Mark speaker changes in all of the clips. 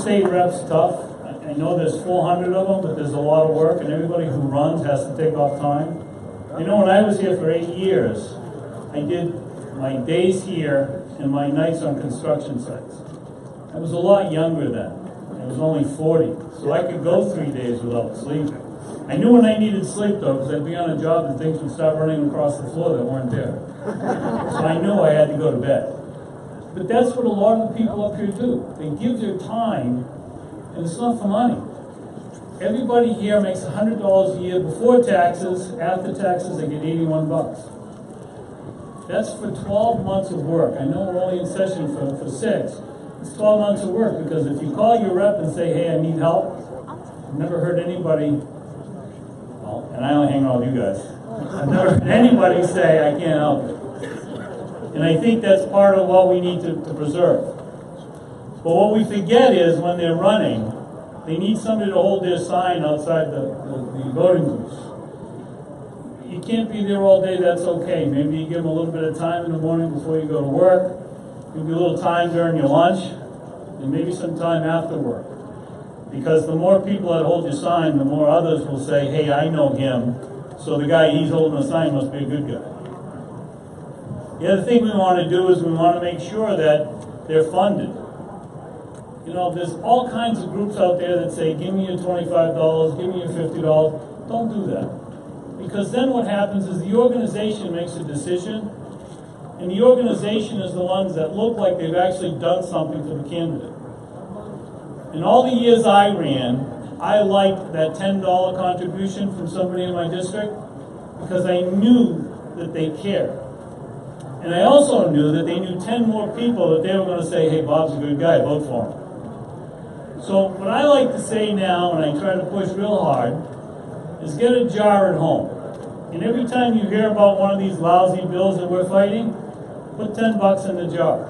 Speaker 1: state rep's tough. I know there's 400 of them, but there's a lot of work, and everybody who runs has to take off time. You know, when I was here for 8 years, I did my days here and my nights on construction sites. I was a lot younger then. I was only 40, so I could go 3 days without sleeping. I knew when I needed sleep, though, because I'd be on a job and things would start running across the floor that weren't there. So I knew I had to go to bed. But that's what a lot of the people up here do. They give their time, and it's not for money. Everybody here makes $100 a year before taxes. After taxes, they get 81 bucks. That's for 12 months of work. I know we're only in session for 6. It's 12 months of work, because if you call your rep and say, hey, I need help, I've never heard anybody, well, and I only hang around with you guys, I've never heard anybody say, I can't help you. And I think that's part of what we need to preserve. But what we forget is when they're running, they need somebody to hold their sign outside the voting booths. You can't be there all day, that's okay. Maybe you give them a little bit of time in the morning before you go to work, maybe a little time during your lunch, and maybe some time after work. Because the more people that hold your sign, the more others will say, hey, I know him, so the guy he's holding the sign must be a good guy. The other thing we want to do is we want to make sure that they're funded. You know, there's all kinds of groups out there that say, give me your $25, give me your $50. Don't do that. Because then what happens is the organization makes a decision, and the organization is the ones that look like they've actually done something for the candidate. In all the years I ran, I liked that $10 contribution from somebody in my district because I knew that they cared. And I also knew that they knew 10 more people that they were going to say, hey, Bob's a good guy, vote for him. So what I like to say now, and I try to push real hard, is get a jar at home. And every time you hear about one of these lousy bills that we're fighting, put 10 bucks in the jar.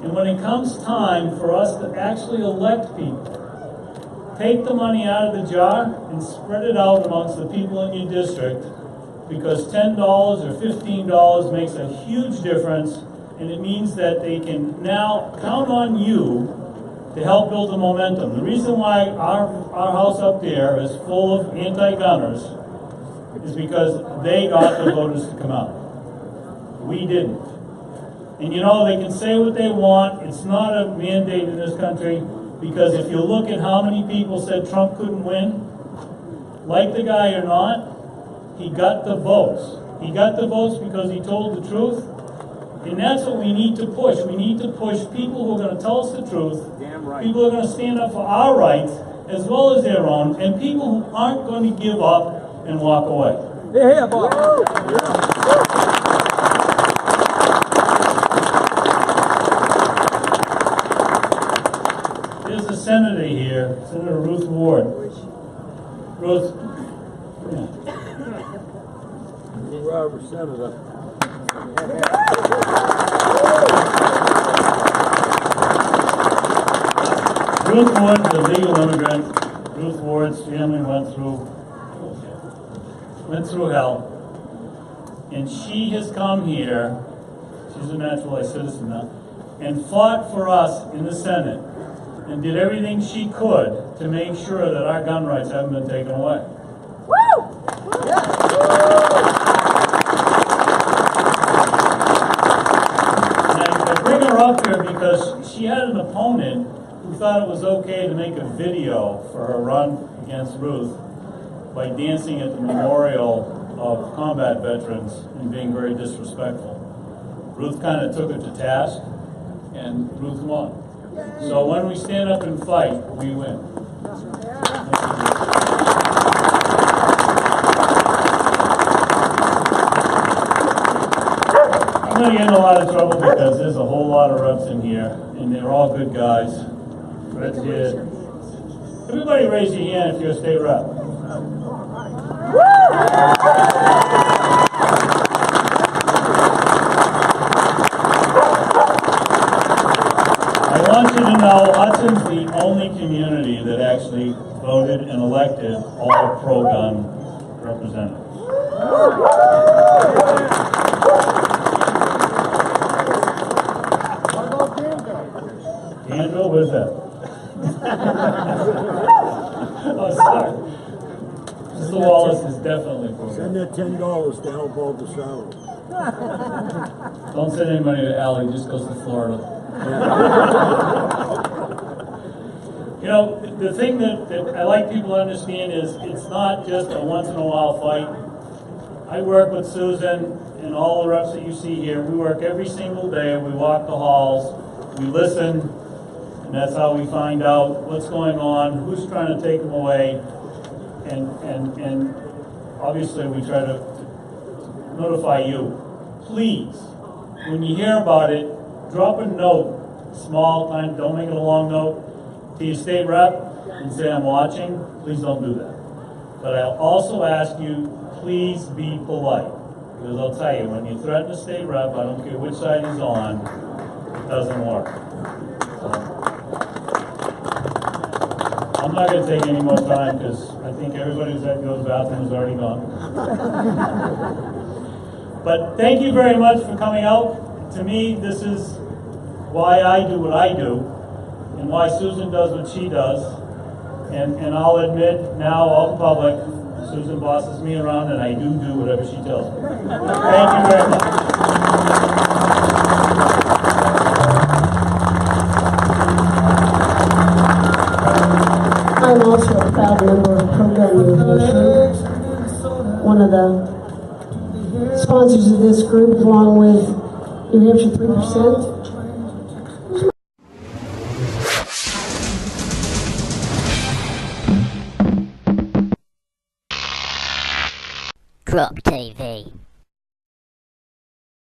Speaker 1: And when it comes time for us to actually elect people, take the money out of the jar and spread it out amongst the people in your district, because $10 or $15 makes a huge difference, and it means that they can now count on you to help build the momentum. The reason why our house up there is full of anti-gunners is because they got the voters to come out. We didn't. And you know, they can say what they want. It's not a mandate in this country, because if you look at how many people said Trump couldn't win, like the guy or not, he got the votes. He got the votes because he told the truth. And that's what we need to push. We need to push people who are going to tell us the truth. Damn right. People who are going to stand up for our rights as well as their own, and people who aren't going to give up and walk away.
Speaker 2: Yeah, Bob.
Speaker 1: There's a senator here, Senator Ruth Ward. Ruth, yeah.
Speaker 2: Robert, Senator.
Speaker 1: Ruth Ward is a legal immigrant. Ruth Ward's family went through hell. And she has come here, she's a naturalized citizen now, and fought for us in the Senate and did everything she could to make sure that our gun rights haven't been taken away.
Speaker 3: Woo!
Speaker 1: I bring her up here because she had an opponent who thought it was okay to make a video for her run against Ruth by dancing at the memorial of combat veterans and being very disrespectful. Ruth kind of took it to task, and Ruth won. So when we stand up and fight, we win. I'm going to get in a lot of trouble because there's a whole lot of reps in here, and they're all good guys. Fred's here. Everybody raise your hand if you're a state rep. I want you to know Hudson's the only community that actually voted and elected all pro-gun representatives. Danville, where's that? family program.
Speaker 2: Send that $10 to help all the salary.
Speaker 1: Don't send any money to Ally, just goes to Florida. You know, the thing that I like people to understand is it's not just a once in a while fight. I work with Susan and all the reps that you see here. We work every single day. We walk the halls, we listen, and that's how we find out what's going on, who's trying to take them away, and obviously we try to notify you. Please, when you hear about it, drop a note, small time, don't make it a long note, to your state rep and say, I'm watching. Please don't do that. But I'll also ask you, please be polite. Because I'll tell you, when you threaten a state rep, I don't care which side he's on, it doesn't work. So, I'm not going to take any more time because I think everybody who's had to go to the bathroom is already gone. But thank you very much for coming out. To me, this is why I do what I do and why Susan does what she does. And I'll admit now, all public, Susan bosses me around and I do whatever she tells me. Thank you very much.
Speaker 3: I'm also a proud member of Program New Hampshire, one of the sponsors of this group, along with New Hampshire 3%.
Speaker 4: Grok TV.